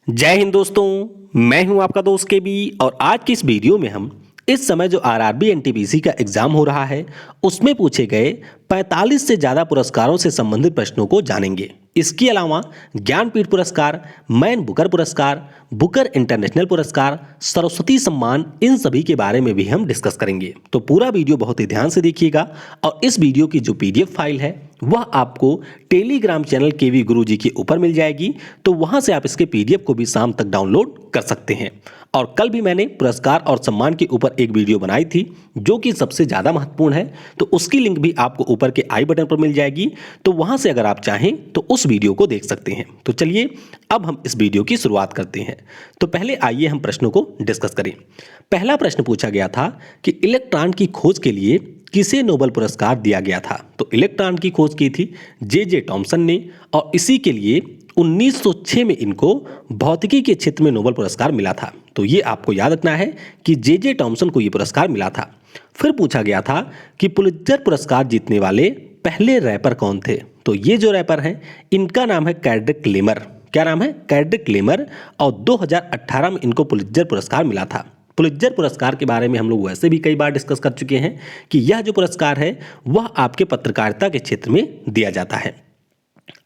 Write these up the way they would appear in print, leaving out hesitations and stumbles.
जय हिंद दोस्तों। मैं हूं आपका दोस्त के बी और आज की इस वीडियो में हम इस समय जो आरआरबी एनटीपीसी का एग्जाम हो रहा है उसमें पूछे गए 45 से ज्यादा पुरस्कारों से संबंधित प्रश्नों को जानेंगे। इसके अलावा ज्ञानपीठ पुरस्कार, मैन बुकर पुरस्कार, बुकर इंटरनेशनल पुरस्कार, सरस्वती सम्मान, इन सभी के बारे में भी हम डिस्कस करेंगे। तो पूरा वीडियो बहुत ही ध्यान से देखिएगा और इस वीडियो की जो पीडीएफ फाइल है वह आपको टेलीग्राम चैनल केवी गुरुजी के ऊपर मिल जाएगी। तो वहां से आप इसके पीडीएफ को भी शाम तक डाउनलोड कर सकते हैं। और कल भी मैंने पुरस्कार और सम्मान के ऊपर एक वीडियो बनाई थी जो कि सबसे ज़्यादा महत्वपूर्ण है, तो उसकी लिंक भी आपको ऊपर के आई बटन पर मिल जाएगी। तो वहां से अगर आप चाहें तो उस वीडियो को देख सकते हैं। तो चलिए अब हम इस वीडियो की शुरुआत करते हैं। तो पहले आइए हम प्रश्नों को डिस्कस करें। पहला प्रश्न पूछा गया था कि इलेक्ट्रॉन की खोज के लिए किसे नोबेल पुरस्कार दिया गया था। तो इलेक्ट्रॉन की खोज की थी जे थॉमसन ने और इसी के लिए 1906 में इनको भौतिकी के क्षेत्र में नोबेल पुरस्कार मिला था। तो ये आपको याद रखना है कि जे थॉमसन को ये पुरस्कार मिला था। फिर पूछा गया था कि पुलित्जर पुरस्कार जीतने वाले पहले रैपर कौन थे। तो ये जो रैपर हैं इनका नाम है केड्रिक लेमर। क्या नाम है? केड्रिक लेमर। और 2018 में इनको पुलित्जर पुरस्कार मिला था। पुलित्जर पुरस्कार के बारे में हम लोग वैसे भी कई बार डिस्कस कर चुके हैं कि यह जो पुरस्कार है वह आपके पत्रकारिता के क्षेत्र में दिया जाता है।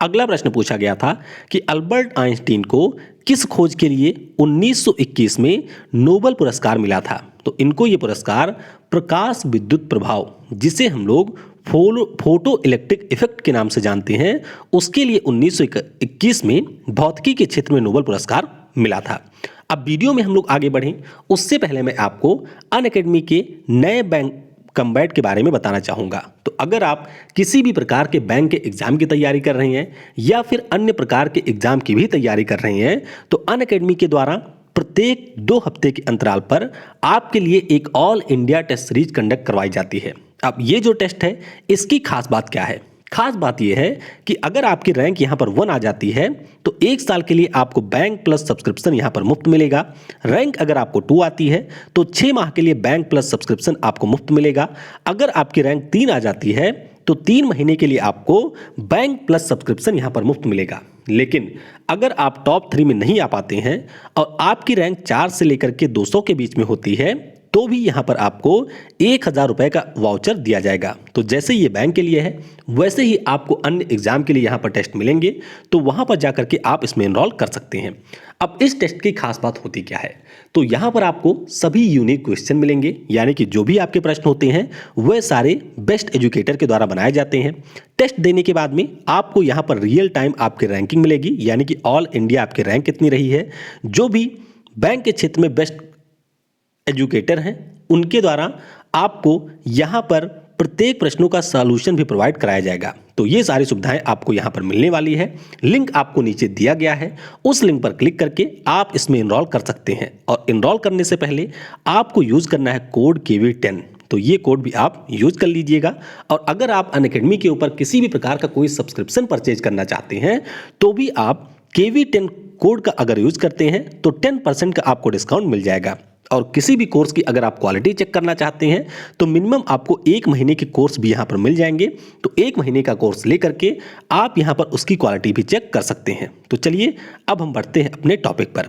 अगला प्रश्न पूछा गया था कि अल्बर्ट आइंस्टीन को किस खोज के लिए 1921 में नोबेल पुरस्कार मिला था। तो इनको ये पुरस्कार प्रकाश विद्युत प्रभाव, जिसे हम लोग फोटो इलेक्ट्रिक इफेक्ट के नाम से जानते हैं, उसके लिए 1921 में भौतिकी के क्षेत्र में नोबेल पुरस्कार मिला था। अब वीडियो में हम लोग आगे बढ़ें उससे पहले मैं आपको अनअकैडमी के नए बैंक कम्बैट के बारे में बताना चाहूँगा। तो अगर आप किसी भी प्रकार के बैंक के एग्जाम की तैयारी कर रहे हैं या फिर अन्य प्रकार के एग्जाम की भी तैयारी कर रहे हैं तो अनअकैडमी के द्वारा प्रत्येक 2 हफ्ते के अंतराल पर आपके लिए एक all India test series conduct करवाई जाती है। अब ये जो टेस्ट है इसकी खास बात क्या है? खास बात यह है कि अगर आपकी रैंक यहाँ पर 1 आ जाती है तो 1 साल के लिए आपको बैंक प्लस सब्सक्रिप्शन यहाँ पर मुफ्त मिलेगा। रैंक अगर आपको 2 आती है तो 6 माह के लिए बैंक प्लस सब्सक्रिप्शन आपको मुफ्त मिलेगा। अगर आपकी रैंक 3 आ जाती है तो 3 महीने के लिए आपको बैंक प्लस सब्सक्रिप्शन यहाँ पर मुफ्त मिलेगा। लेकिन अगर आप टॉप 3 में नहीं आ पाते हैं और आपकी रैंक 4 से लेकर के 200 के बीच में होती है तो भी यहाँ पर आपको 1000 रुपये का वाउचर दिया जाएगा। तो जैसे ये बैंक के लिए है वैसे ही आपको अन्य एग्जाम के लिए यहाँ पर टेस्ट मिलेंगे, तो वहाँ पर जाकर के आप इसमें एनरोल कर सकते हैं। अब इस टेस्ट की खास बात होती क्या है? तो यहाँ पर आपको सभी यूनिक क्वेश्चन मिलेंगे, यानी कि जो भी आपके प्रश्न होते हैं वह सारे बेस्ट एजुकेटर के द्वारा बनाए जाते हैं। टेस्ट देने के बाद में आपको यहाँ पर रियल टाइम आपकी रैंकिंग मिलेगी, यानी कि ऑल इंडिया आपकी रैंक कितनी रही है। जो भी बैंक के क्षेत्र में बेस्ट एजुकेटर हैं उनके द्वारा आपको यहाँ पर प्रत्येक प्रश्नों का सॉल्यूशन भी प्रोवाइड कराया जाएगा। तो ये सारी सुविधाएं आपको यहाँ पर मिलने वाली है। लिंक आपको नीचे दिया गया है, उस लिंक पर क्लिक करके आप इसमें इनरोल कर सकते हैं। और इनरोल करने से पहले आपको यूज करना है कोड KV10। तो ये कोड भी आप यूज कर लीजिएगा। और अगर आप अनअकैडमी के ऊपर किसी भी प्रकार का कोई सब्सक्रिप्शन परचेज करना चाहते हैं तो भी आप KV10 कोड का अगर यूज करते हैं तो 10% का आपको डिस्काउंट मिल जाएगा। और किसी भी कोर्स की अगर आप क्वालिटी चेक करना चाहते हैं तो मिनिमम आपको 1 महीने के कोर्स भी यहाँ पर मिल जाएंगे। तो 1 महीने का कोर्स लेकर के आप यहाँ पर उसकी क्वालिटी भी चेक कर सकते हैं। तो चलिए अब हम बढ़ते हैं अपने टॉपिक पर।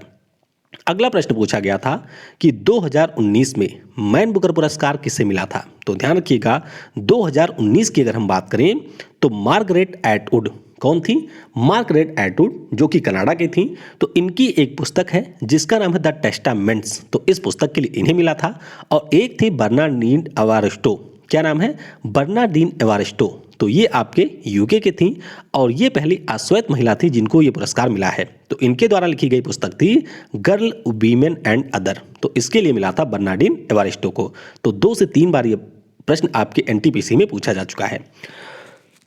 अगला प्रश्न पूछा गया था कि 2019 में मैन बुकर पुरस्कार किसे मिला था। तो ध्यान रखिएगा 2019 की अगर हम बात करें तो मार्गरेट एटवुड। कौन थी? मार्गरेट एटवुड, जो कि कनाडा की थी। तो इनकी एक पुस्तक है जिसका नाम है द टेस्टामेंट्स। तो इस पुस्तक के लिए इन्हें मिला था। और एक थी बर्नार्डीन एवारिस्टो। क्या नाम है? बर्नार्डीन एवारिस्टो। तो ये आपके यूके के थी और ये पहली अश्वेत महिला थी जिनको ये पुरस्कार मिला है। तो इनके द्वारा लिखी गई पुस्तक थी गर्ल, वीमेन एंड अदर। तो इसके लिए मिला था बर्नार्डीन एवारिस्टो को। तो 2 से 3 बार ये प्रश्न आपके एनटीपीसी में पूछा जा चुका है।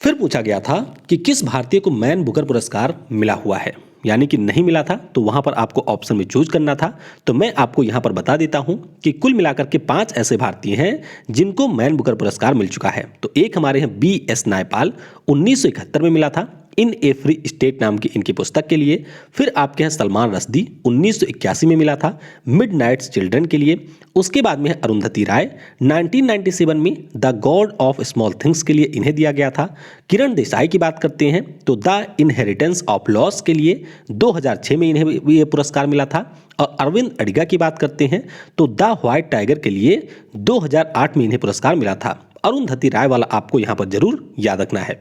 फिर पूछा गया था कि किस भारतीय को मैन बुकर पुरस्कार मिला हुआ है, यानी कि नहीं मिला था। तो वहां पर आपको ऑप्शन में चूज करना था। तो मैं आपको यहां पर बता देता हूं कि कुल मिलाकर के 5 ऐसे भारतीय हैं जिनको मैन बुकर पुरस्कार मिल चुका है। तो एक हमारे हैं BS नायपाल, 1971 में मिला था। इन ए फ्री स्टेट नाम की इनकी पुस्तक के लिए। फिर आपके हैं सलमान रश्दी, 1981 में मिला था मिडनाइट्स चिल्ड्रन के लिए। उसके बाद में है अरुंधति राय, 1997 में the God of small things के लिए इन्हें दिया गया था। किरण देसाई की बात करते हैं तो द इनहेरिटेंस ऑफ लॉस के लिए 2006 में इन्हें ये पुरस्कार मिला था। और अरविंद अडिगा की बात करते हैं तो द व्हाइट टाइगर के लिए 2008 में इन्हें पुरस्कार मिला था। अरुंधति राय वाला आपको यहाँ पर जरूर याद रखना है।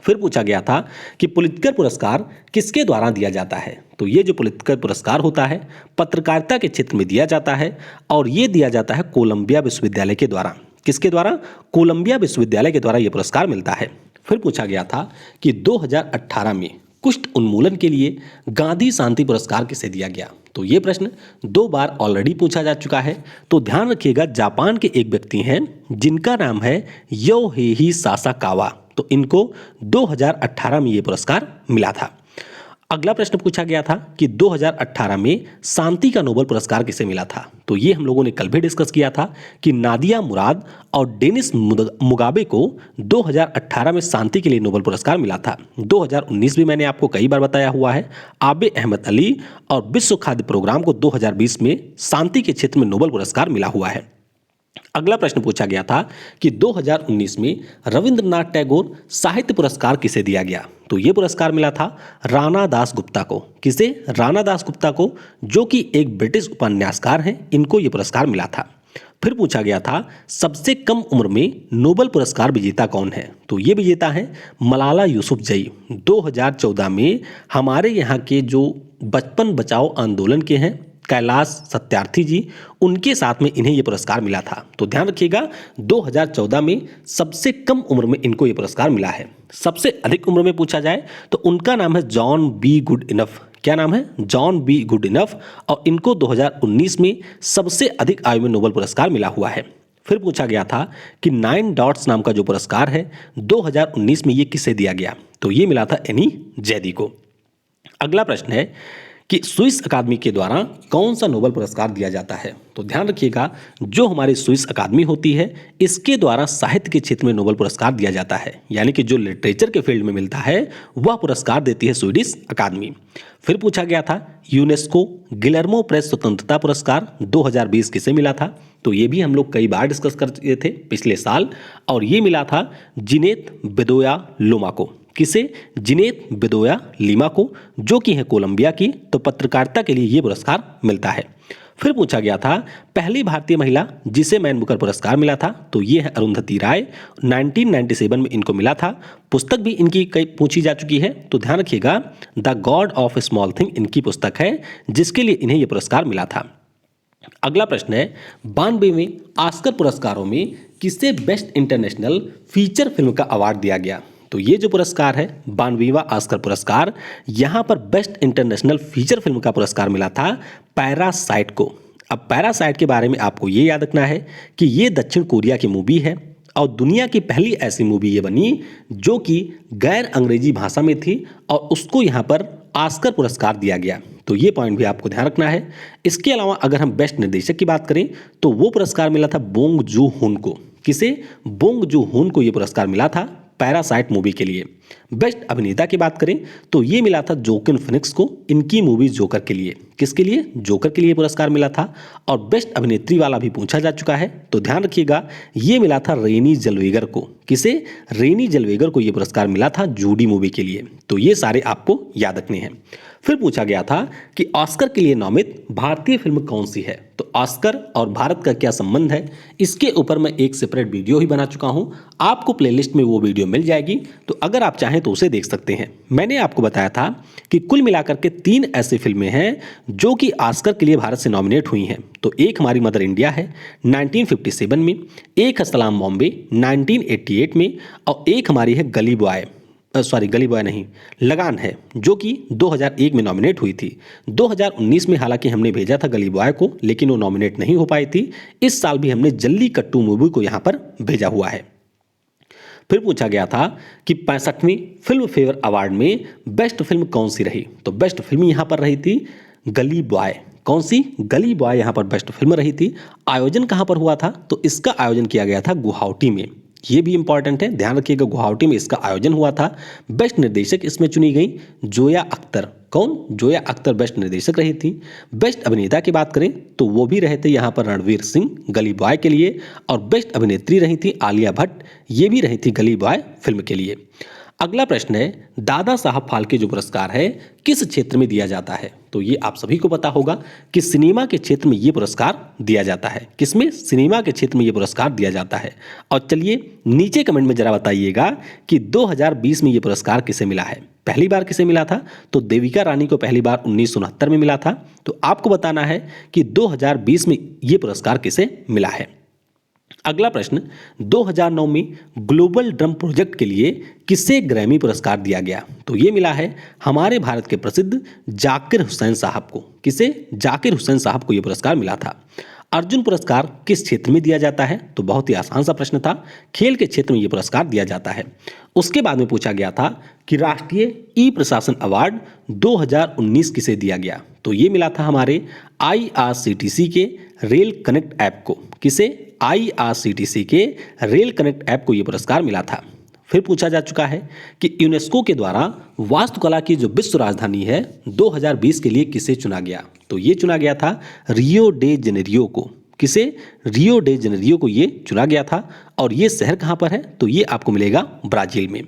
फिर पूछा गया था कि पुलित्जर पुरस्कार किसके द्वारा दिया जाता है। तो ये जो पुलित्जर पुरस्कार होता है पत्रकारिता के क्षेत्र में दिया जाता है और ये दिया जाता है कोलंबिया विश्वविद्यालय के द्वारा। किसके द्वारा? कोलंबिया विश्वविद्यालय के द्वारा ये पुरस्कार मिलता है। फिर पूछा गया था कि 2018 में कुष्ठ उन्मूलन के लिए गांधी शांति पुरस्कार किसे दिया गया। तो ये प्रश्न 2 बार ऑलरेडी पूछा जा चुका है। तो ध्यान रखिएगा, जापान के एक व्यक्ति हैं जिनका नाम है योहेई सासाकावा। तो इनको 2018 में ये पुरस्कार मिला था। अगला प्रश्न पूछा गया था कि 2018 में शांति का नोबेल पुरस्कार किसे मिला था। तो ये हम लोगों ने कल भी डिस्कस किया था कि नादिया मुराद और डेनिस मुगाबे को 2018 में शांति के लिए नोबेल पुरस्कार मिला था। 2019 भी मैंने आपको कई बार बताया हुआ है। आबे अहमद अली और विश्व खाद्य प्रोग्राम को 2020 में शांति के क्षेत्र में नोबेल पुरस्कार मिला हुआ है। अगला प्रश्न पूछा गया था कि 2019 में रविंद्रनाथ टैगोर साहित्य पुरस्कार किसे दिया गया। तो ये पुरस्कार मिला था राणा दास गुप्ता को। किसे? राणा दास गुप्ता को, जो कि एक ब्रिटिश उपन्यासकार हैं। इनको ये पुरस्कार मिला था। फिर पूछा गया था सबसे कम उम्र में नोबेल पुरस्कार विजेता कौन है। तो ये विजेता हैं मलाला यूसुफजई। 2014 में हमारे यहाँ के जो बचपन बचाओ आंदोलन के हैं कैलाश सत्यार्थी जी, उनके साथ में इन्हें यह पुरस्कार मिला था। तो ध्यान रखिएगा 2014 में सबसे कम उम्र में इनको यह पुरस्कार मिला है। सबसे अधिक उम्र में पूछा जाए तो उनका नाम है जॉन बी गुड इनफ। क्या नाम है? John be good enough. और इनको 2019 में सबसे अधिक आयु में नोबेल पुरस्कार मिला हुआ है। फिर पूछा गया था कि 9 डॉट्स नाम का जो पुरस्कार है 2019 में ये किसे दिया गया। तो ये मिला था एनी जैदी को। अगला प्रश्न है कि स्विस अकादमी के द्वारा कौन सा नोबेल पुरस्कार दिया जाता है। तो ध्यान रखिएगा, जो हमारी स्विस अकादमी होती है इसके द्वारा साहित्य के क्षेत्र में नोबेल पुरस्कार दिया जाता है। यानी कि जो लिटरेचर के फील्ड में मिलता है वह पुरस्कार देती है स्वीडिश अकादमी। फिर पूछा गया था यूनेस्को गिलर्मो प्रेस स्वतंत्रता पुरस्कार 2020 किसे मिला था। तो ये भी हम लोग कई बार डिस्कस कर चुके थे पिछले साल, और ये मिला था जिनेत बेदोया लोमा को। किसे? जिनेत बेदोया लीमा को, जो कि है कोलंबिया की। तो पत्रकारिता के लिए ये पुरस्कार मिलता है। फिर पूछा गया था पहली भारतीय महिला जिसे मैन बुकर पुरस्कार मिला था। तो ये है अरुंधति राय, 1997 में इनको मिला था। पुस्तक भी इनकी कई पूछी जा चुकी है। तो ध्यान रखिएगा the God of small thing इनकी पुस्तक है जिसके लिए इन्हें यह पुरस्कार मिला था। अगला प्रश्न है 92वें ऑस्कर पुरस्कारों में किसे बेस्ट इंटरनेशनल फीचर फिल्म का अवार्ड दिया गया। तो ये जो पुरस्कार है 92वां ऑस्कर पुरस्कार, यहाँ पर बेस्ट इंटरनेशनल फीचर फिल्म का पुरस्कार मिला था पैरासाइट को। अब पैरासाइट के बारे में आपको ये याद रखना है कि ये दक्षिण कोरिया की मूवी है और दुनिया की पहली ऐसी मूवी ये बनी जो कि गैर अंग्रेजी भाषा में थी और उसको यहाँ पर ऑस्कर पुरस्कार दिया गया। तो ये पॉइंट भी आपको ध्यान रखना है। इसके अलावा अगर हम बेस्ट निर्देशक की बात करें तो वो पुरस्कार मिला था बोंग जू हुन को। किसे? बोंग जू हुन को ये पुरस्कार मिला था पैरासाइट मूवी के लिए। बेस्ट अभिनेता की बात करें तो ये मिला था जोकिन फिनिक्स को, इनकी मूवी जोकर के लिए। किसके लिए? जोकर के लिए पुरस्कार मिला था। और बेस्ट अभिनेत्री वाला भी पूछा जा चुका है। तो ध्यान रखिएगा ये मिला था रेनी जलवेगर को। किसे? रेनी जलवेगर को ये पुरस्कार मिला था जूडी मूवी के लिए। तो ये सारे आपको याद रखने हैं। फिर पूछा गया था कि ऑस्कर के लिए नामित भारतीय फिल्म कौन सी है। तो ऑस्कर और भारत का क्या संबंध है, इसके ऊपर मैं एक सेपरेट वीडियो ही बना चुका हूं। आपको प्लेलिस्ट में वो वीडियो मिल जाएगी, तो अगर आप चाहें तो उसे देख सकते हैं। मैंने आपको बताया था कि कुल मिलाकर के 3 ऐसी फिल्में हैं जो कि ऑस्कर के लिए भारत से नॉमिनेट हुई हैं। तो एक हमारी मदर इंडिया है 1957 में, एक है सलाम बॉम्बे 1988 में, और एक हमारी है गली बॉय नहीं, लगान है, जो कि 2001 में नॉमिनेट हुई थी। 2019 में हालांकि हमने भेजा था गली बॉय को, लेकिन वो नॉमिनेट नहीं हो पाई थी। इस साल भी हमने जल्ली कट्टू मूवी को यहाँ पर भेजा हुआ है। फिर पूछा गया था कि 65वीं फिल्म फेयर अवार्ड में बेस्ट फिल्म कौन सी रही। तो बेस्ट फिल्म यहाँ पर रही थी गली बॉय। कौन सी? गली बॉय यहाँ पर बेस्ट फिल्म रही थी। आयोजन कहाँ पर हुआ था? तो इसका आयोजन किया गया था गुवाहाटी में। ये भी इंपॉर्टेंट है, ध्यान रखिएगा। गुवाहाटी में इसका आयोजन हुआ था। बेस्ट निर्देशक इसमें चुनी गई जोया अख्तर। कौन? जोया अख्तर बेस्ट निर्देशक रही थी। बेस्ट अभिनेता की बात करें तो वो भी रहे थे यहाँ पर रणवीर सिंह गली बॉय के लिए, और बेस्ट अभिनेत्री रही थी आलिया भट्ट, ये भी रही थी गली बॉय फिल्म के लिए। अगला प्रश्न है, दादा साहब फाल्के जो पुरस्कार है किस क्षेत्र में दिया जाता है? तो ये आप सभी को पता होगा कि सिनेमा के क्षेत्र में ये पुरस्कार दिया जाता है। किसमें? सिनेमा के क्षेत्र में ये पुरस्कार दिया जाता है। और चलिए नीचे कमेंट में जरा बताइएगा कि 2020 में ये पुरस्कार किसे मिला है। पहली बार किसे मिला था? तो देविका रानी को पहली बार 1969 में मिला था। तो आपको बताना है कि 2020 में ये पुरस्कार किसे मिला है। अगला प्रश्न, 2009 में ग्लोबल ड्रम प्रोजेक्ट के लिए किसे ग्रैमी पुरस्कार दिया गया? तो ये मिला है हमारे भारत के प्रसिद्ध जाकिर हुसैन साहब को। किसे? जाकिर हुसैन साहब को ये पुरस्कार मिला था। अर्जुन पुरस्कार किस क्षेत्र में दिया जाता है? तो बहुत ही आसान सा प्रश्न था, खेल के क्षेत्र में ये पुरस्कार दिया जाता है। उसके बाद में पूछा गया था कि राष्ट्रीय ई प्रशासन अवार्ड 2019 किसे दिया गया? तो ये मिला था हमारे IRCTC के रेल कनेक्ट ऐप को। किसे? IRCTC के रेल कनेक्ट ऐप को ये पुरस्कार मिला था। फिर पूछा जा चुका है कि यूनेस्को के द्वारा वास्तुकला की जो विश्व राजधानी है 2020 के लिए किसे चुना गया? तो ये चुना गया था रियो डे जेनेरियो को। किसे? रियो डे जेनेरियो को ये चुना गया था। और ये शहर कहाँ पर है? तो ये आपको मिलेगा ब्राजील में।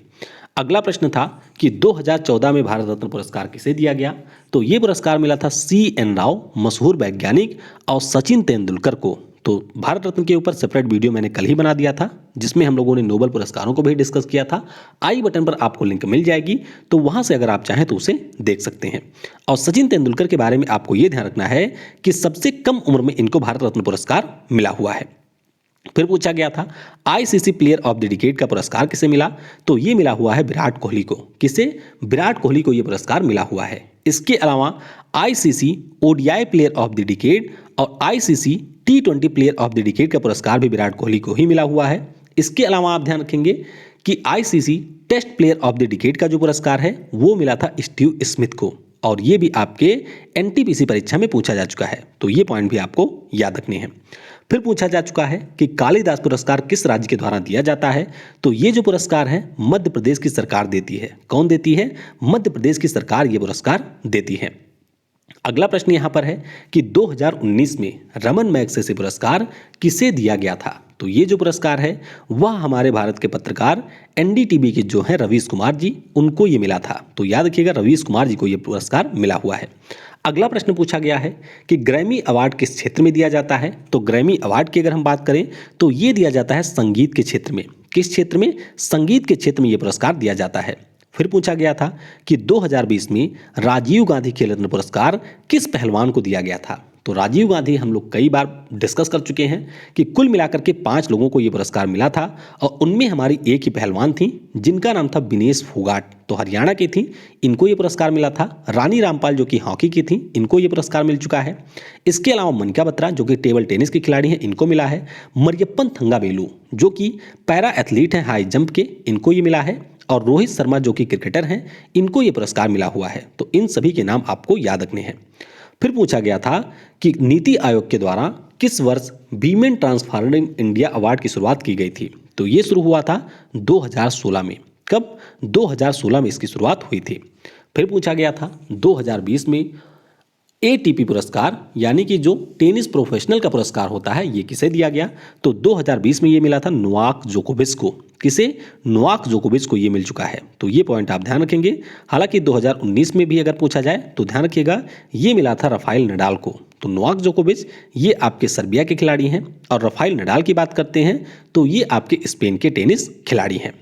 अगला प्रश्न था कि 2014 में भारत रत्न पुरस्कार किसे दिया गया? तो ये पुरस्कार मिला था CN राव, मशहूर वैज्ञानिक, और सचिन तेंदुलकर को। तो भारत रत्न के ऊपर सेपरेट वीडियो मैंने कल ही बना दिया था, जिसमें हम लोगों ने नोबेल पुरस्कारों को भी डिस्कस किया था। आई बटन पर आपको लिंक मिल जाएगी, तो वहां से अगर आप चाहें तो उसे देख सकते हैं। और सचिन तेंदुलकर के बारे में आपको ये ध्यान रखना है कि सबसे कम उम्र में इनको भारत रत्न पुरस्कार मिला हुआ है। फिर पूछा गया था ICC player of the decade का पुरस्कार किसे मिला? तो ये मिला हुआ है विराट कोहली को। किसे? विराट कोहली को ये पुरस्कार मिला हुआ है। इसके अलावा ICC ODI player of the decade और ICC T20 player of the decade का पुरस्कार भी विराट कोहली को ही मिला हुआ है। इसके अलावा आप ध्यान रखेंगे कि ICC test player of the decade का जो पुरस्कार है वो मिला था स्टीव स्मिथ को, और ये भी आपके NTPC परीक्षा में पूछा जा चुका है। तो ये पॉइंट भी आपको याद रखने हैं। फिर पूछा जा चुका है कि कालिदास पुरस्कार किस राज्य के द्वारा दिया जाता है? तो ये जो पुरस्कार है मध्य प्रदेश की सरकार देती है। कौन देती है? मध्य प्रदेश की सरकार ये पुरस्कार देती है। अगला प्रश्न यहां पर है कि 2019 में रमन मैगसेसे पुरस्कार किसे दिया गया था? तो ये जो पुरस्कार है वह हमारे भारत के पत्रकार NDTV के जो हैं रवीश कुमार जी, उनको ये मिला था। तो याद रखिएगा रवीश कुमार जी को ये पुरस्कार मिला हुआ है। अगला प्रश्न पूछा गया है कि ग्रैमी अवार्ड किस क्षेत्र में दिया जाता है? तो ग्रैमी अवार्ड की अगर हम बात करें तो ये दिया जाता है संगीत के क्षेत्र में। किस क्षेत्र में? संगीत के क्षेत्र में ये पुरस्कार दिया जाता है। फिर पूछा गया था कि 2020 में राजीव गांधी खेल रत्न पुरस्कार किस पहलवान को दिया गया था? तो राजीव गांधी हम लोग कई बार डिस्कस कर चुके हैं कि कुल मिलाकर के 5 लोगों को ये पुरस्कार मिला था, और उनमें हमारी एक ही पहलवान थी जिनका नाम था विनेश फोगाट। तो हरियाणा की थी, इनको ये पुरस्कार मिला था। रानी रामपाल जो कि हॉकी की थी, इनको ये पुरस्कार मिल चुका है। इसके अलावा मनिका बत्रा जो कि टेबल टेनिस की खिलाड़ी हैं, इनको मिला है। मरियप्पन थंगावेलु जो कि पैरा एथलीट हैं हाई जंप के, इनको ये मिला है। और रोहित शर्मा जो कि क्रिकेटर हैं, इनको ये पुरस्कार मिला हुआ है। तो इन सभी के नाम आपको याद रखने हैं। फिर पूछा गया था कि नीति आयोग के द्वारा किस वर्ष वीमेन ट्रांसफॉर्मिंग इंडिया अवार्ड की शुरुआत की गई थी? तो ये शुरू हुआ था 2016 में। कब? 2016 में इसकी शुरुआत हुई थी। फिर पूछा गया था 2020 में ATP पुरस्कार यानी कि जो टेनिस प्रोफेशनल का पुरस्कार होता है ये किसे दिया गया? तो 2020 में ये मिला था नोवाक जोकोविच को। किसे? नोवाक जोकोविच को ये मिल चुका है। तो ये पॉइंट आप ध्यान रखेंगे। हालांकि 2019 में भी अगर पूछा जाए तो ध्यान रखिएगा ये मिला था राफेल नडाल को। तो नोवाक जोकोविच ये आपके सर्बिया के खिलाड़ी हैं, और राफेल नडाल की बात करते हैं तो ये आपके स्पेन के टेनिस खिलाड़ी हैं।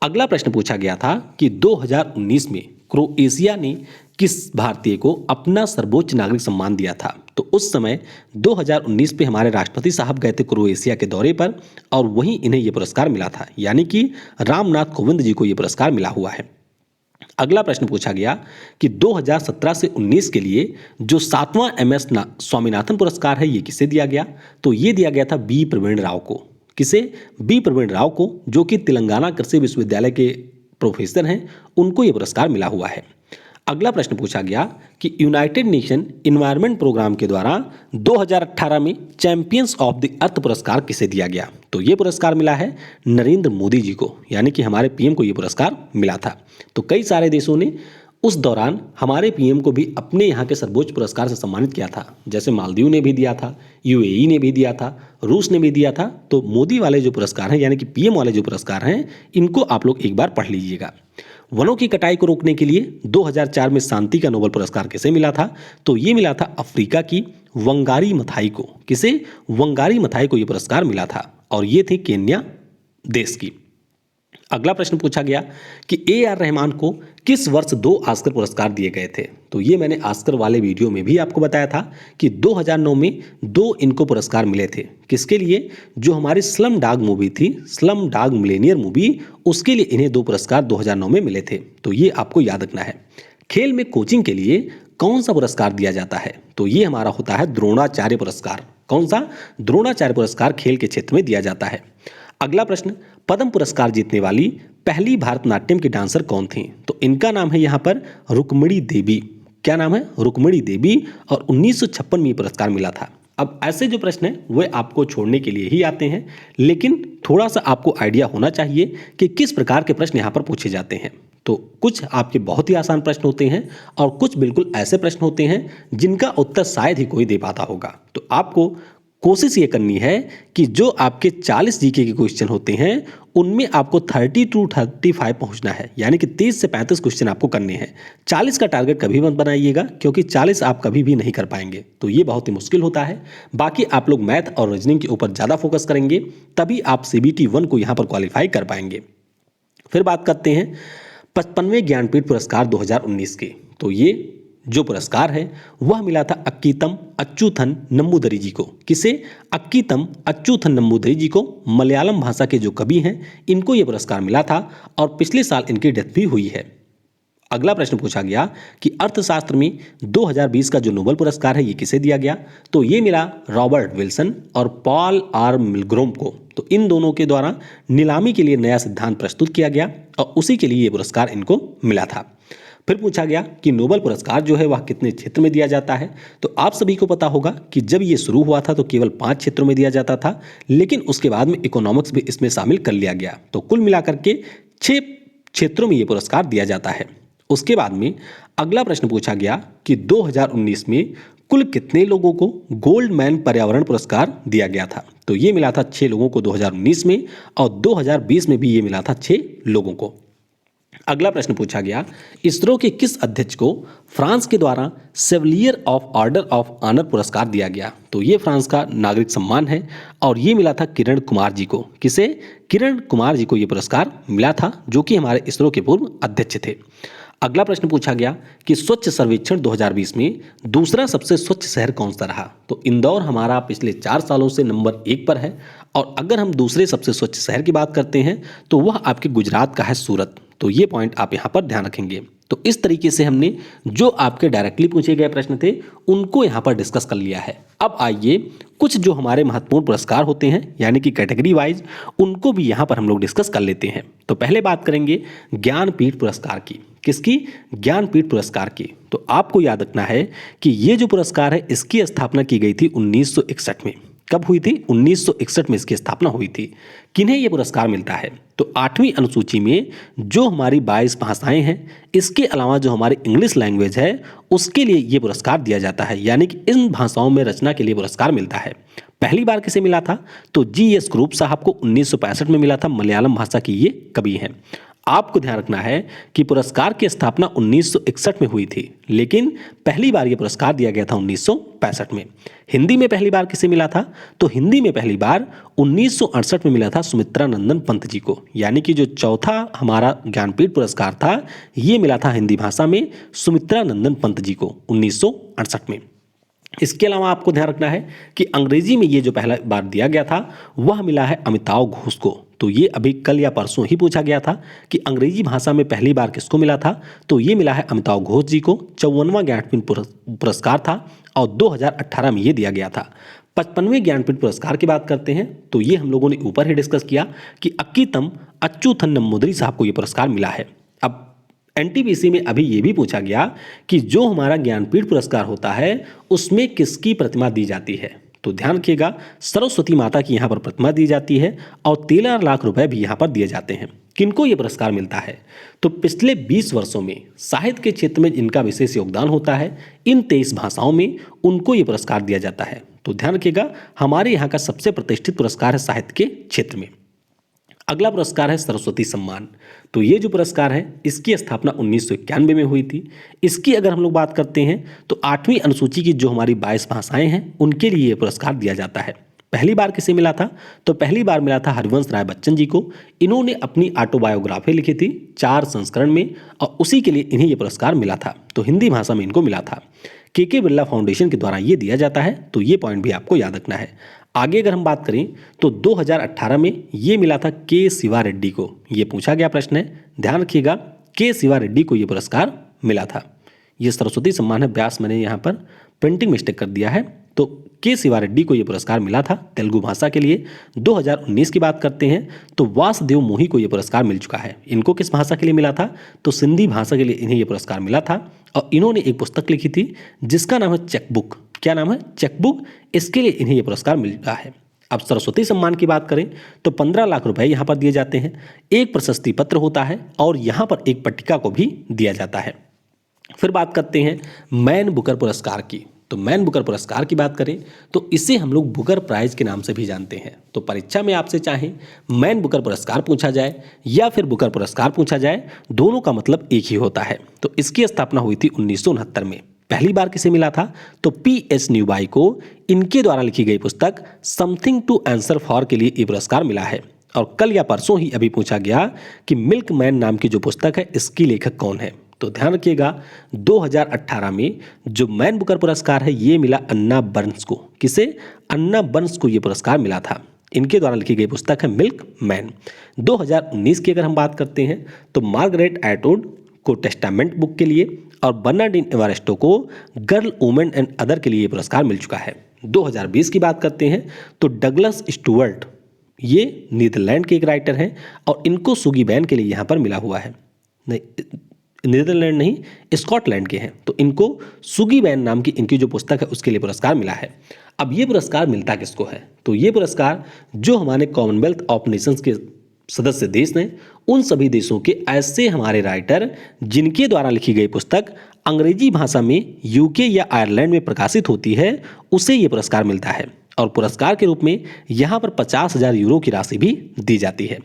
अगला प्रश्न पूछा गया था कि 2019 में क्रोएशिया ने किस भारतीय को अपना सर्वोच्च नागरिक सम्मान दिया था? तो उस समय 2019 पे हमारे राष्ट्रपति साहब गए थे क्रोएशिया के दौरे पर, और वहीं इन्हें यह पुरस्कार मिला था, यानी कि रामनाथ कोविंद जी को यह पुरस्कार मिला हुआ है। अगला प्रश्न पूछा गया कि 2017 से 19 के लिए जो 7वां MS स्वामीनाथन पुरस्कार है ये किसे दिया गया? तो ये दिया गया था B प्रवीण राव को। किसे? B प्रवीण राव को, जो कि तेलंगाना कृषि विश्वविद्यालय के प्रोफेसर हैं, उनको ये पुरस्कार मिला हुआ है। अगला प्रश्न पूछा गया कि यूनाइटेड नेशन इन्वायरमेंट प्रोग्राम के द्वारा 2018 में चैंपियंस ऑफ द अर्थ पुरस्कार किसे दिया गया? तो ये पुरस्कार मिला है नरेंद्र मोदी जी को, यानी कि हमारे पीएम को ये पुरस्कार मिला था। तो कई सारे देशों ने उस दौरान हमारे पीएम को भी अपने यहाँ के सर्वोच्च पुरस्कार से सम्मानित किया था, जैसे मालदीव ने भी दिया था, यूएई ने भी दिया था, रूस ने भी दिया था। तो मोदी वाले जो पुरस्कार हैं, यानी कि पीएम वाले जो पुरस्कार हैं, इनको आप लोग एक बार पढ़ लीजिएगा। वनों की कटाई को रोकने के लिए 2004 में शांति का नोबेल पुरस्कार किसे मिला था? तो ये मिला था अफ्रीका की वंगारी मथाई को। किसे? वंगारी मथाई को ये पुरस्कार मिला था, और ये थी केन्या देश की। अगला प्रश्न पूछा गया कि ए.आर. रहमान को किस वर्ष 2 ऑस्कर पुरस्कार दिए गए थे? तो ये मैंने ऑस्कर वाले वीडियो में भी आपको बताया था कि 2009 में 2 इनको पुरस्कार मिले थे। किसके लिए? जो हमारी स्लम डॉग मूवी थी, स्लम डॉग मिलेनियर मूवी, उसके लिए इन्हें 2 पुरस्कार 2009 में मिले थे। तो ये आपको याद रखना है। खेल में कोचिंग के लिए कौन सा पुरस्कार दिया जाता है? तो ये हमारा होता है द्रोणाचार्य पुरस्कार। कौन सा? द्रोणाचार्य पुरस्कार खेल के क्षेत्र में दिया जाता है। अगला प्रश्न, पद्म पुरस्कार जीतने वाली पहली भारतनाट्यम की डांसर कौन थी? तो इनका नाम है यहाँ पर रुक्मिणी देवी। क्या नाम है? रुक्मिणी देवी, और 1956 में ये पुरस्कार मिला था। अब ऐसे जो प्रश्न हैं वे आपको छोड़ने के लिए ही आते हैं, लेकिन थोड़ा सा आपको आइडिया होना चाहिए कि किस प्रकार के प्रश्न यहाँ पर पूछे जाते हैं। तो कुछ आपके बहुत ही आसान प्रश्न होते हैं, और कुछ बिल्कुल ऐसे प्रश्न होते हैं जिनका उत्तर शायद ही कोई दे पाता होगा। तो आपको कोशिश ये करनी है कि जो आपके 40 जीके के क्वेश्चन होते हैं उनमें आपको 30 to 35 पहुंचना है, यानी कि 30 से 35 क्वेश्चन आपको करने हैं। 40 का टारगेट कभी मत बनाइएगा, क्योंकि 40 आप कभी भी नहीं कर पाएंगे, तो ये बहुत ही मुश्किल होता है। बाकी आप लोग मैथ और रीजनिंग के ऊपर ज़्यादा फोकस करेंगे, तभी आप CBT 1 को यहाँ पर क्वालिफाई कर पाएंगे। फिर बात करते हैं 55वें ज्ञानपीठ पुरस्कार 2019 के। तो ये जो पुरस्कार है वह मिला था अक्कीतम अच्युथन नंबूदरी जी को। किसे? अक्कीतम अच्युथन नंबूदरी जी को, मलयालम भाषा के जो कवि हैं, इनको ये पुरस्कार मिला था, और पिछले साल इनकी डेथ भी हुई है। अगला प्रश्न पूछा गया कि अर्थशास्त्र में 2020 का जो नोबेल पुरस्कार है ये किसे दिया गया? तो ये मिला रॉबर्ट विल्सन और पॉल आर मिलग्रोम को। तो इन दोनों के द्वारा नीलामी के लिए नया सिद्धांत प्रस्तुत किया गया, और उसी के लिए ये पुरस्कार इनको मिला था। फिर पूछा गया कि नोबेल पुरस्कार जो है वह कितने क्षेत्र में दिया जाता है? तो आप सभी को पता होगा कि जब ये शुरू हुआ था तो केवल 5 क्षेत्रों में दिया जाता था, लेकिन उसके बाद में इकोनॉमिक्स भी इसमें शामिल कर लिया गया। तो कुल मिलाकर के 6 क्षेत्रों में ये पुरस्कार दिया जाता है। उसके बाद में अगला प्रश्न पूछा गया कि 2019 में कुल कितने लोगों को गोल्डमैन पर्यावरण पुरस्कार दिया गया था? तो ये मिला था 6 लोगों को 2019 में, और 2020 में भी ये मिला था 6 लोगों को। अगला प्रश्न पूछा गया, इसरो के किस अध्यक्ष को फ्रांस के द्वारा सेवलियर ऑफ ऑर्डर ऑफ ऑनर पुरस्कार दिया गया? तो ये फ्रांस का नागरिक सम्मान है, और ये मिला था किरण कुमार जी को। किसे? किरण कुमार जी को ये पुरस्कार मिला था, जो कि हमारे इसरो के पूर्व अध्यक्ष थे। अगला प्रश्न पूछा गया कि स्वच्छ सर्वेक्षण 2020 में दूसरा सबसे स्वच्छ शहर कौन सा रहा? तो इंदौर हमारा पिछले 4 सालों से नंबर 1 पर है, और अगर हम दूसरे सबसे स्वच्छ शहर की बात करते हैं तो वह आपके गुजरात का है सूरत। तो ये पॉइंट आप यहाँ पर ध्यान रखेंगे। तो इस तरीके से हमने जो आपके डायरेक्टली पूछे गए प्रश्न थे उनको यहाँ पर डिस्कस कर लिया है। अब आइए कुछ जो हमारे महत्वपूर्ण पुरस्कार होते हैं, यानी कि कैटेगरी वाइज, उनको भी यहाँ पर हम लोग डिस्कस कर लेते हैं। तो पहले बात करेंगे ज्ञानपीठ पुरस्कार की। किसकी? ज्ञानपीठ पुरस्कार की। तो आपको याद रखना है कि ये जो पुरस्कार है इसकी स्थापना की गई थी 1961 में। कब हुई थी? 1961 में इसकी स्थापना हुई थी। किन्हें ये पुरस्कार मिलता है? तो 8वीं अनुसूची में जो हमारी 22 भाषाएं हैं, इसके अलावा जो हमारी इंग्लिश लैंग्वेज है उसके लिए ये पुरस्कार दिया जाता है, यानी कि इन भाषाओं में रचना के लिए पुरस्कार मिलता है। पहली बार किसे मिला था? तो GS ग्रुप साहब को 1965 में मिला था। मलयालम भाषा की ये कवि हैं। आपको ध्यान रखना है कि पुरस्कार की स्थापना 1961 में हुई थी, लेकिन पहली बार यह पुरस्कार दिया गया था 1965 में। हिंदी में पहली बार किसे मिला था? तो हिंदी में पहली बार 1968 में मिला था सुमित्रा नंदन पंत जी को, यानी कि जो चौथा हमारा ज्ञानपीठ पुरस्कार था ये मिला था हिंदी भाषा में सुमित्रा नंदन पंत जी को 1968 में। इसके अलावा आपको ध्यान रखना है कि अंग्रेजी में ये जो पहला बार दिया गया था वह मिला है अमिताव घोष को। तो ये अभी कल या परसों ही पूछा गया था कि अंग्रेजी भाषा में पहली बार किसको मिला था? तो ये मिला है अमिताव घोष जी को। 54वां ज्ञानपीठ पुरस्कार था और 2018 में ये दिया गया था। 55वें ज्ञानपीठ पुरस्कार की बात करते हैं तो ये हम लोगों ने ऊपर ही डिस्कस किया कि अक्कीतम अच्युथन नंबूदरी साहब को ये पुरस्कार मिला है। अब एनटीपीसी में अभी ये भी पूछा गया कि जो हमारा ज्ञानपीठ पुरस्कार होता है उसमें किसकी प्रतिमा दी जाती है। तो ध्यान रखिएगा, सरस्वती माता की यहाँ पर प्रतिमा दी जाती है और 13 लाख रुपए भी यहाँ पर दिए जाते हैं। किनको ये पुरस्कार मिलता है? तो पिछले 20 वर्षों में साहित्य के क्षेत्र में जिनका विशेष योगदान होता है, इन 23 भाषाओं में उनको ये पुरस्कार दिया जाता है। तो ध्यान रखिएगा, हमारे यहाँ का सबसे प्रतिष्ठित पुरस्कार है साहित्य के क्षेत्र में। अगला पुरस्कार है सरस्वती सम्मान। तो ये जो पुरस्कार है इसकी स्थापना 1991 में हुई थी। इसकी अगर हम लोग बात करते हैं तो 8वीं अनुसूची की जो हमारी 22 भाषाएं हैं उनके लिए ये पुरस्कार दिया जाता है। पहली बार किसे मिला था? तो पहली बार मिला था हरिवंश राय बच्चन जी को। इन्होंने अपनी ऑटोबायोग्राफी लिखी थी 4 संस्करण में और उसी के लिए इन्हें ये पुरस्कार मिला था। तो हिंदी भाषा में इनको मिला था। के बिरला फाउंडेशन के द्वारा ये दिया जाता है, तो ये पॉइंट भी आपको याद रखना है। आगे अगर हम बात करें तो 2018 में ये मिला था के शिवा रेड्डी को। ये पूछा गया प्रश्न है, ध्यान रखिएगा, के शिवा रेड्डी को ये पुरस्कार मिला था। ये सरस्वती सम्मान है, व्यास मैंने यहाँ पर प्रिंटिंग मिस्टेक कर दिया है। तो के शिवा रेड्डी को ये पुरस्कार मिला था तेलुगु भाषा के लिए। 2019 की बात करते हैं तो वासुदेव मोही को ये पुरस्कार मिल चुका है। इनको किस भाषा के लिए मिला था? तो सिंधी भाषा के लिए इन्हें ये पुरस्कार मिला था और इन्होंने एक पुस्तक लिखी थी जिसका नाम है चेकबुक। क्या नाम है? चेकबुक। इसके लिए इन्हें ये पुरस्कार मिला है। अब सरस्वती सम्मान की बात करें तो 15 लाख रुपए यहाँ पर दिए जाते हैं, एक प्रशस्ति पत्र होता है और यहाँ पर एक पट्टिका को भी दिया जाता है। फिर बात करते हैं मैन बुकर पुरस्कार की। तो मैन बुकर पुरस्कार की बात करें तो इसे हम लोग बुकर प्राइज के नाम से भी जानते हैं। तो परीक्षा में आपसे चाहे मैन बुकर पुरस्कार पूछा जाए या फिर बुकर पुरस्कार पूछा जाए, दोनों का मतलब एक ही होता है। तो इसकी स्थापना हुई थी 1969 में। पहली बार किसे मिला था? तो पी.एस. न्यूबाई को। इनके द्वारा लिखी गई पुस्तक समथिंग टू आंसर फॉर के लिए ये पुरस्कार मिला है। और कल या परसों ही अभी पूछा गया कि मिल्क मैन नाम की जो पुस्तक है इसकी लेखक कौन है। तो ध्यान रखिएगा, 2018 में जो मैन बुकर पुरस्कार है ये मिला अन्ना बर्न्स को। किसे? अन्ना बर्न्स को ये पुरस्कार मिला था। इनके द्वारा लिखी गई पुस्तक है मिल्क मैन। 2019 की अगर हम बात करते हैं तो मार्गरेट एटवुड को टेस्टामेंट बुक के लिए और बर्नार्डिन एवारेस्टो को गर्ल, वुमेन एंड अदर के लिए ये पुरस्कार मिल चुका है। 2020 की बात करते हैं तो डगलस स्टुअर्ट, ये नीदरलैंड के एक राइटर हैं और इनको सुगी बैन के लिए यहाँ पर मिला हुआ है। नहीं, नीदरलैंड नहीं, स्कॉटलैंड के हैं। तो इनको सुगी बैन नाम की इनकी जो पुस्तक है उसके लिए पुरस्कार मिला है। अब ये पुरस्कार मिलता किसको है? तो ये पुरस्कार जो हमारे कॉमनवेल्थ ऑफ नेशंस के सदस्य देश हैं उन सभी देशों के ऐसे हमारे राइटर जिनके द्वारा लिखी गई पुस्तक अंग्रेजी भाषा में यूके या आयरलैंड में प्रकाशित होती है, उसे ये पुरस्कार मिलता है। और पुरस्कार के रूप में यहाँ पर 50,000 यूरो की राशि भी दी जाती है।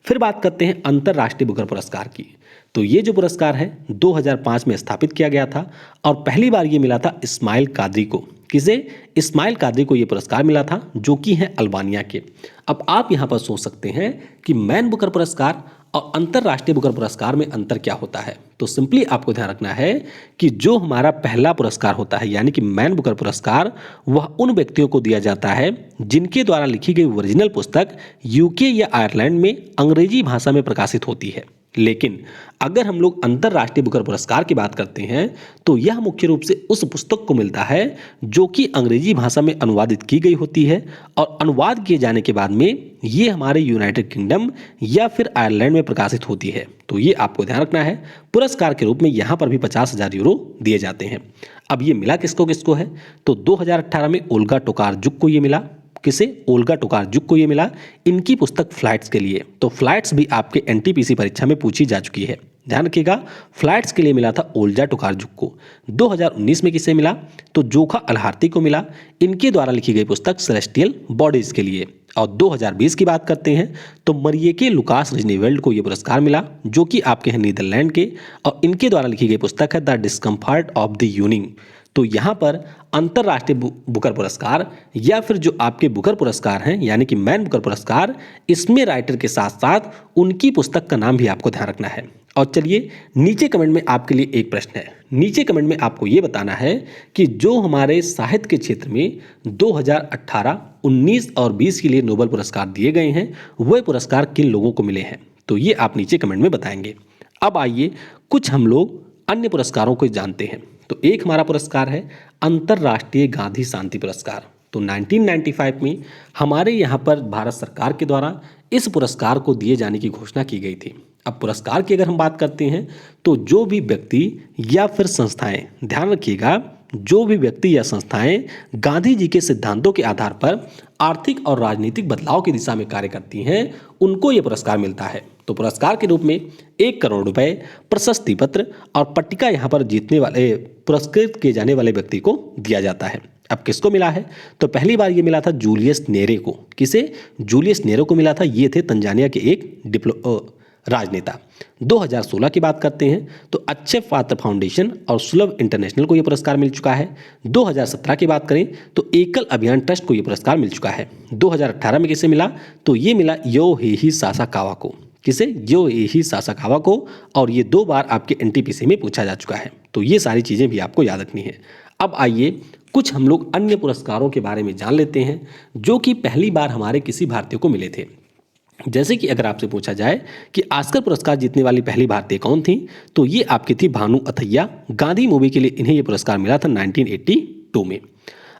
फिर बात करते हैं अंतर्राष्ट्रीय बुकर पुरस्कार की। तो ये जो पुरस्कार है 2005 में स्थापित किया गया था और पहली बार ये मिला था इस्माइल कादरी को। किसे? इस्माइल कादरी को ये पुरस्कार मिला था जो कि हैं अल्बानिया के। अब आप यहाँ पर सोच सकते हैं कि मैन बुकर पुरस्कार और अंतर्राष्ट्रीय बुकर पुरस्कार में अंतर क्या होता है। तो सिंपली आपको ध्यान रखना है कि जो हमारा पहला पुरस्कार होता है यानी कि मैन बुकर पुरस्कार, वह उन व्यक्तियों को दिया जाता है जिनके द्वारा लिखी गई ओरिजिनल पुस्तक यूके या आयरलैंड में अंग्रेजी भाषा में प्रकाशित होती है। लेकिन अगर हम लोग अंतर्राष्ट्रीय बुकर पुरस्कार की बात करते हैं तो यह मुख्य रूप से उस पुस्तक को मिलता है जो कि अंग्रेजी भाषा में अनुवादित की गई होती है और अनुवाद किए जाने के बाद में ये हमारे यूनाइटेड किंगडम या फिर आयरलैंड में प्रकाशित होती है। तो ये आपको ध्यान रखना है। पुरस्कार के रूप में यहाँ पर भी 50,000 यूरो दिए जाते हैं। अब ये मिला किसको किसको है? तो 2018 में ओल्गा टोकारजुक को ये मिला। किसे? ओल्गा टोकारजुक को ये मिला इनकी पुस्तक फ्लाइट्स के लिए। तो फ्लाइट्स भी आपके एनटीपीसी परीक्षा में पूछी जा चुकी है, ध्यान रखिएगा। फ्लाइट्स के लिए मिला था ओल्गा टोकारजुक को। 2019 में किसे मिला? तो जोखा अलहार्ती को मिला। इनके द्वारा लिखी गई पुस्तक सेलेस्टियल बॉडीज के लिए। और 2020 की बात करते हैं तो मरियके लुकास रिजनीवेल्ड को ये पुरस्कार मिला जो कि आपके हैं नीदरलैंड के और इनके द्वारा लिखी गई पुस्तक है द डिस्कम्फर्ट ऑफ द यूनिंग। तो यहाँ पर अंतर्राष्ट्रीय बुकर पुरस्कार या फिर जो आपके बुकर पुरस्कार हैं यानी कि मैन बुकर पुरस्कार, इसमें राइटर के साथ साथ उनकी पुस्तक का नाम भी आपको ध्यान रखना है। और चलिए नीचे कमेंट में आपके लिए एक प्रश्न है। नीचे कमेंट में आपको ये बताना है कि जो हमारे साहित्य के क्षेत्र में 2018, 19 और 20 के लिए नोबेल पुरस्कार दिए गए हैं वह पुरस्कार किन लोगों को मिले हैं, तो ये आप नीचे कमेंट में बताएंगे। अब आइए कुछ हम लोग अन्य पुरस्कारों को जानते हैं। तो एक हमारा पुरस्कार है अंतर्राष्ट्रीय गांधी शांति पुरस्कार। तो 1995 में हमारे यहाँ पर भारत सरकार के द्वारा इस पुरस्कार को दिए जाने की घोषणा की गई थी। अब पुरस्कार की अगर हम बात करते हैं तो जो भी व्यक्ति या फिर संस्थाएं, ध्यान रखिएगा, जो भी व्यक्ति या संस्थाएं गांधी जी के सिद्धांतों के आधार पर आर्थिक और राजनीतिक बदलाव की दिशा में कार्य करती हैं, उनको यह पुरस्कार मिलता है। तो पुरस्कार के रूप में 1 करोड़ रुपए, प्रशस्ति पत्र और पट्टिका यहाँ पर जीतने वाले, पुरस्कृत किए जाने वाले व्यक्ति को दिया जाता है। अब किसको मिला है? तो पहली बार ये मिला था जूलियस नेरे को। किसे? जूलियस नेरे को मिला था। ये थे तंजानिया के एक राजनेता। 2016 की बात करते हैं तो अक्षय पात्र फाउंडेशन और सुलभ इंटरनेशनल को यह पुरस्कार मिल चुका है। 2017 की बात करें तो एकल अभियान ट्रस्ट को यह पुरस्कार मिल चुका है। 2018 में किसे मिला? तो ये मिला योहेही सासाकावा को। किसे? योहेही सासाकावा को। और ये 2 बार आपके एनटीपीसी में पूछा जा चुका है। तो ये सारी चीज़ें भी आपको याद रखनी है। अब आइए कुछ हम लोग अन्य पुरस्कारों के बारे में जान लेते हैं जो कि पहली बार हमारे किसी भारतीय को मिले थे। जैसे कि अगर आपसे पूछा जाए कि ऑस्कर पुरस्कार जीतने वाली पहली भारतीय कौन थी, तो ये आपकी थी भानु अथैया। गांधी मूवी के लिए इन्हें ये पुरस्कार मिला था 1982 में।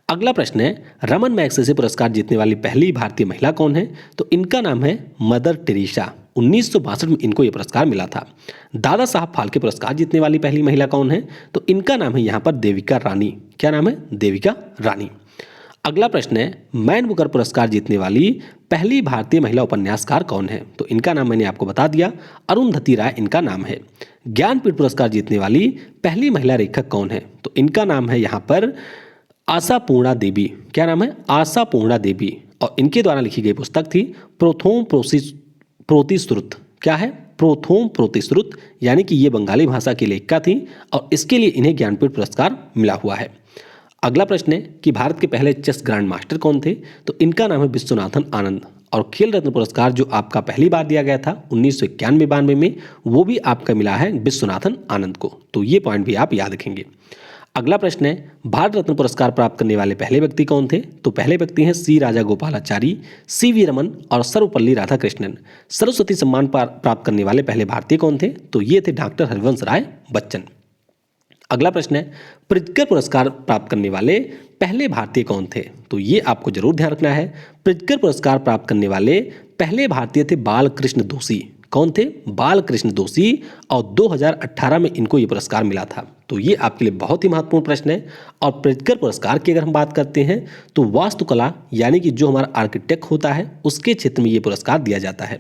अगला प्रश्न है, रमन मैग्सेसे पुरस्कार जीतने वाली पहली भारतीय महिला कौन है? तो इनका नाम है मदर टेरेसा। 1962 में इनको यह पुरस्कार मिला था। दादा साहब फाल्के पुरस्कार जीतने वाली पहली महिला कौन है? तो इनका नाम है यहाँ पर देविका रानी। क्या नाम है? देविका रानी। अगला प्रश्न है, मैन बुकर पुरस्कार जीतने वाली पहली भारतीय महिला उपन्यासकार कौन है? तो इनका नाम मैंने आपको बता दिया, अरुंधति राय इनका नाम है। ज्ञानपीठ पुरस्कार जीतने वाली पहली महिला लेखक कौन है? तो इनका नाम है यहाँ पर आशापूर्णा देवी। क्या नाम है? आशापूर्णा देवी। और इनके द्वारा लिखी गई पुस्तक थी प्रोथोम प्रोतिश्रुत। क्या है? प्रोथोम प्रोतिश्रुत, यानी कि ये बंगाली भाषा की लेखिका थी और इसके लिए इन्हें ज्ञानपीठ पुरस्कार मिला हुआ है। अगला प्रश्न है कि भारत के पहले चेस ग्रैंड मास्टर कौन थे? तो इनका नाम है विश्वनाथन आनंद। और खेल रत्न पुरस्कार जो आपका पहली बार दिया गया था 1991-92 में, वो भी आपका मिला है विश्वनाथन आनंद को। तो ये पॉइंट भी आप याद रखेंगे। अगला प्रश्न है, भारत रत्न पुरस्कार प्राप्त करने वाले पहले व्यक्ति कौन थे? तो पहले व्यक्ति हैं सी राजागोपालाचारी, सीवी रमन और सर्वपल्ली राधाकृष्णन। सरस्वती सम्मान प्राप्त करने वाले पहले भारतीय कौन थे? तो ये थे डॉक्टर हरिवंश राय बच्चन। अगला प्रश्न है, प्रिtzker पुरस्कार प्राप्त करने वाले पहले भारतीय कौन थे? तो ये आपको जरूर ध्यान रखना है। प्रिtzker पुरस्कार प्राप्त करने वाले पहले भारतीय थे बालकृष्ण दोषी। कौन थे? बालकृष्ण दोषी। और 2018 में इनको ये पुरस्कार मिला था। तो ये आपके लिए बहुत ही महत्वपूर्ण प्रश्न है। और प्रिtzker पुरस्कार की अगर हम बात करते हैं तो वास्तुकला, यानी कि जो हमारा आर्किटेक्ट होता है, उसके क्षेत्र में ये पुरस्कार दिया जाता है।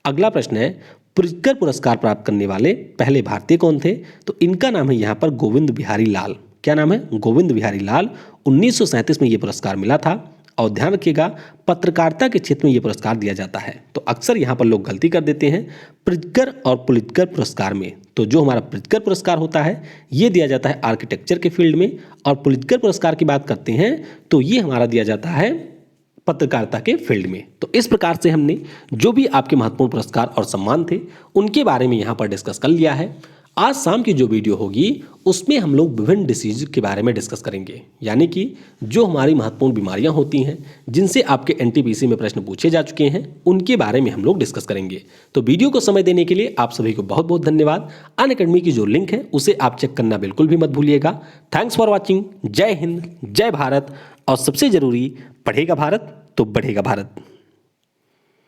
अगला प्रश्न है, प्रिtzker पुरस्कार प्राप्त करने वाले पहले भारतीय कौन थे? तो इनका नाम है यहाँ पर गोविंद बिहारी लाल। क्या नाम है? गोविंद बिहारी लाल। 1937 में ये पुरस्कार मिला था। और ध्यान रखिएगा, पत्रकारिता के क्षेत्र में ये पुरस्कार दिया जाता है। तो अक्सर यहाँ पर लोग गलती कर देते हैं प्रिtzker और पुलिtzker पुरस्कार में। तो जो हमारा प्रिtzker पुरस्कार होता है ये दिया जाता है आर्किटेक्चर के फील्ड में, और पुलिtzker पुरस्कार की बात करते हैं तो ये हमारा दिया जाता है पत्रकारिता के फील्ड में। तो इस प्रकार से हमने जो भी आपके महत्वपूर्ण पुरस्कार और सम्मान थे उनके बारे में यहाँ पर डिस्कस कर लिया है। आज शाम की जो वीडियो होगी उसमें हम लोग विभिन्न डिसीज के बारे में डिस्कस करेंगे, यानी कि जो हमारी महत्वपूर्ण बीमारियां होती हैं जिनसे आपके एनटीपीसी में प्रश्न पूछे जा चुके हैं, उनके बारे में हम लोग डिस्कस करेंगे। तो वीडियो को समय देने के लिए आप सभी को बहुत बहुत धन्यवाद। अनअकैडमी की जो लिंक है उसे आप चेक करना बिल्कुल भी मत भूलिएगा। Thanks for watching. जय हिंद, जय भारत। और सबसे जरूरी, पढ़ेगा भारत तो बढ़ेगा भारत।